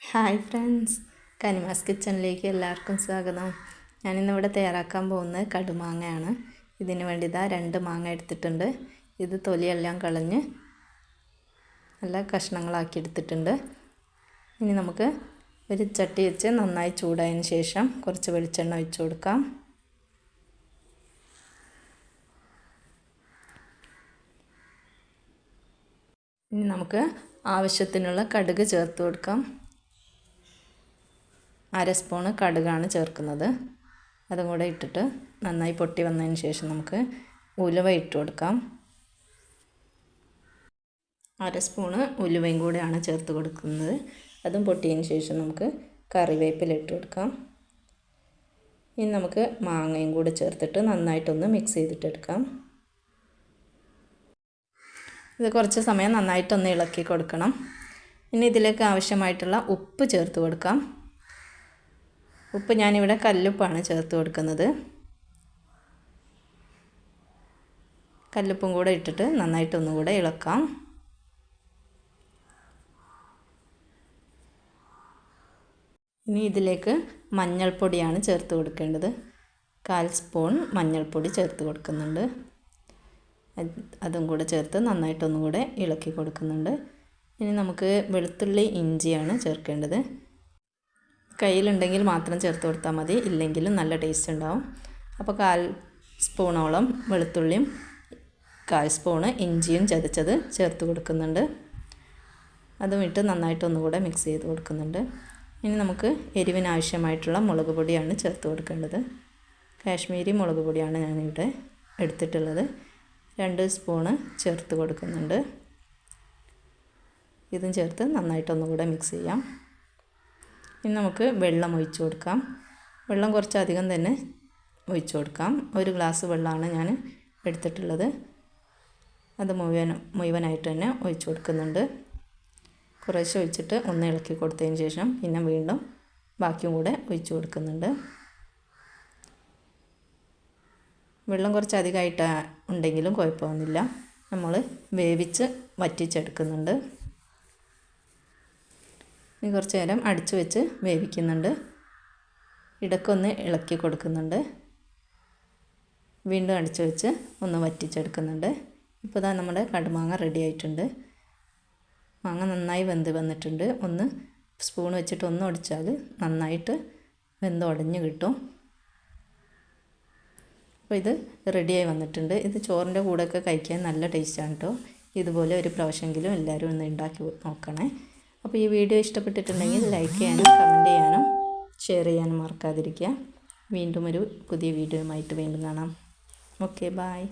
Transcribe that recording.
Hi friends, കനിമാസ് കിച്ചണിലേക്ക് എല്ലാവർക്കും സ്വാഗതം. ഞാനിന്നിവിടെ തയ്യാറാക്കാൻ പോകുന്നത് കടുമാങ്ങയാണ്. ഇതിന് വേണ്ടി ഇതാ 2 മാങ്ങ എടുത്തിട്ടുണ്ട്. ഇത് തൊലിയെല്ലാം കളഞ്ഞ് നല്ല കഷ്ണങ്ങളാക്കി എടുത്തിട്ടുണ്ട്. ഇനി നമുക്ക് ഒരു ചട്ടി വെച്ച് നന്നായി ചൂടായതിന് ശേഷം കുറച്ച് വെളിച്ചെണ്ണ ഒഴിച്ചു കൊടുക്കാം. ഇനി നമുക്ക് ആവശ്യത്തിനുള്ള കടുക് ചേർത്ത് കൊടുക്കാം. 1/2 സ്പൂണ് കടുകാണ് ചേർക്കുന്നത്. അതും കൂടെ ഇട്ടിട്ട് നന്നായി പൊട്ടി വന്നതിന് ശേഷം നമുക്ക് ഉലുവ ഇട്ട് കൊടുക്കാം. 1/2 സ്പൂണ് ഉലുവയും കൂടെയാണ് ചേർത്ത് കൊടുക്കുന്നത്. അതും പൊട്ടിയതിന് ശേഷം നമുക്ക് കറിവേപ്പില ഇട്ട് കൊടുക്കാം. ഇനി നമുക്ക് മാങ്ങയും കൂടെ ചേർത്തിട്ട് നന്നായിട്ടൊന്ന് മിക്സ് ചെയ്തിട്ടെടുക്കാം. ഇത് കുറച്ച് സമയം നന്നായിട്ടൊന്ന് ഇളക്കി കൊടുക്കണം. ഇനി ഇതിലേക്ക് ആവശ്യമായിട്ടുള്ള ഉപ്പ് ചേർത്ത് കൊടുക്കാം. ഉപ്പ് ഞാനിവിടെ കല്ലുപ്പാണ് ചേർത്ത് കൊടുക്കുന്നത്. കല്ലുപ്പും കൂടെ ഇട്ടിട്ട് നന്നായിട്ടൊന്നുകൂടെ ഇളക്കാം. ഇനി ഇതിലേക്ക് മഞ്ഞൾപ്പൊടിയാണ് ചേർത്ത് കൊടുക്കേണ്ടത്. 1/4 സ്പൂൺ മഞ്ഞൾപ്പൊടി ചേർത്ത് കൊടുക്കുന്നുണ്ട്. അതും കൂടെ ചേർത്ത് നന്നായിട്ടൊന്നുകൂടെ ഇളക്കി കൊടുക്കുന്നുണ്ട്. ഇനി നമുക്ക് വെളുത്തുള്ളി ഇഞ്ചിയാണ് ചേർക്കേണ്ടത്. കയ്യിലുണ്ടെങ്കിൽ മാത്രം ചേർത്ത് കൊടുത്താൽ മതി, ഇല്ലെങ്കിലും നല്ല ടേസ്റ്റ് ഉണ്ടാവും. അപ്പോൾ 1/4 സ്പൂണോളം വെളുത്തുള്ളിയും 1/4 സ്പൂണ് ഇഞ്ചിയും ചതച്ചത് ചേർത്ത് കൊടുക്കുന്നുണ്ട്. അതും ഇട്ട് നന്നായിട്ടൊന്നുകൂടെ മിക്സ് ചെയ്ത് കൊടുക്കുന്നുണ്ട്. ഇനി നമുക്ക് എരിവിന് ആവശ്യമായിട്ടുള്ള മുളക് പൊടിയാണ് ചേർത്ത് കൊടുക്കേണ്ടത്. കാശ്മീരി മുളക് പൊടിയാണ് ഞാനിവിടെ എടുത്തിട്ടുള്ളത്. 2 സ്പൂണ് ചേർത്ത് കൊടുക്കുന്നുണ്ട്. ഇതും ചേർത്ത് നന്നായിട്ടൊന്നുകൂടെ മിക്സ് ചെയ്യാം. ഇനി നമുക്ക് വെള്ളം ഒഴിച്ചു കൊടുക്കാം. വെള്ളം കുറച്ചധികം തന്നെ ഒഴിച്ചു കൊടുക്കാം. 1 ഗ്ലാസ് വെള്ളമാണ് ഞാൻ എടുത്തിട്ടുള്ളത്. അത് മുഴുവനായിട്ട് തന്നെ ഒഴിച്ചു കൊടുക്കുന്നുണ്ട്. കുറേശ്ശെ ഒഴിച്ചിട്ട് ഒന്ന് ഇളക്കി കൊടുത്തതിന് ശേഷം പിന്നെ വീണ്ടും ബാക്കിയും കൂടെ ഒഴിച്ചു കൊടുക്കുന്നുണ്ട്. വെള്ളം കുറച്ച് അധികമായിട്ട് ഉണ്ടെങ്കിലും കുഴപ്പമൊന്നുമില്ല. നമ്മൾ വേവിച്ച് വറ്റിച്ചെടുക്കുന്നുണ്ട്. ഇനി കുറച്ച് നേരം അടിച്ചു വെച്ച് വേവിക്കുന്നുണ്ട്. ഇടയ്ക്കൊന്ന് ഇളക്കി കൊടുക്കുന്നുണ്ട്. വീണ്ടും അടിച്ചു വെച്ച് ഒന്ന് വറ്റിച്ചെടുക്കുന്നുണ്ട്. ഇപ്പോൾ ഇതാ നമ്മുടെ കടുമാങ്ങ റെഡി ആയിട്ടുണ്ട്. മാങ്ങ നന്നായി വെന്ത് വന്നിട്ടുണ്ട്. ഒന്ന് സ്പൂൺ വെച്ചിട്ട് ഒന്ന് ഒടിച്ചാൽ നന്നായിട്ട് വെന്ത് ഉടഞ്ഞ് കിട്ടും. അപ്പോൾ ഇത് റെഡിയായി വന്നിട്ടുണ്ട്. ഇത് ചോറിൻ്റെ കൂടെയൊക്കെ കഴിക്കാൻ നല്ല ടേസ്റ്റാണ് കേട്ടോ. ഇതുപോലെ ഒരു പ്രാവശ്യമെങ്കിലും എല്ലാവരും ഒന്ന് ഉണ്ടാക്കി നോക്കണേ. അപ്പോൾ ഈ വീഡിയോ ഇഷ്ടപ്പെട്ടിട്ടുണ്ടെങ്കിൽ ലൈക്ക് ചെയ്യാനും കമൻറ്റ് ചെയ്യാനും ഷെയർ ചെയ്യാനും മറക്കാതിരിക്കുക. വീണ്ടും ഒരു പുതിയ വീഡിയോയുമായിട്ട് വീണ്ടും കാണാം. Okay, by.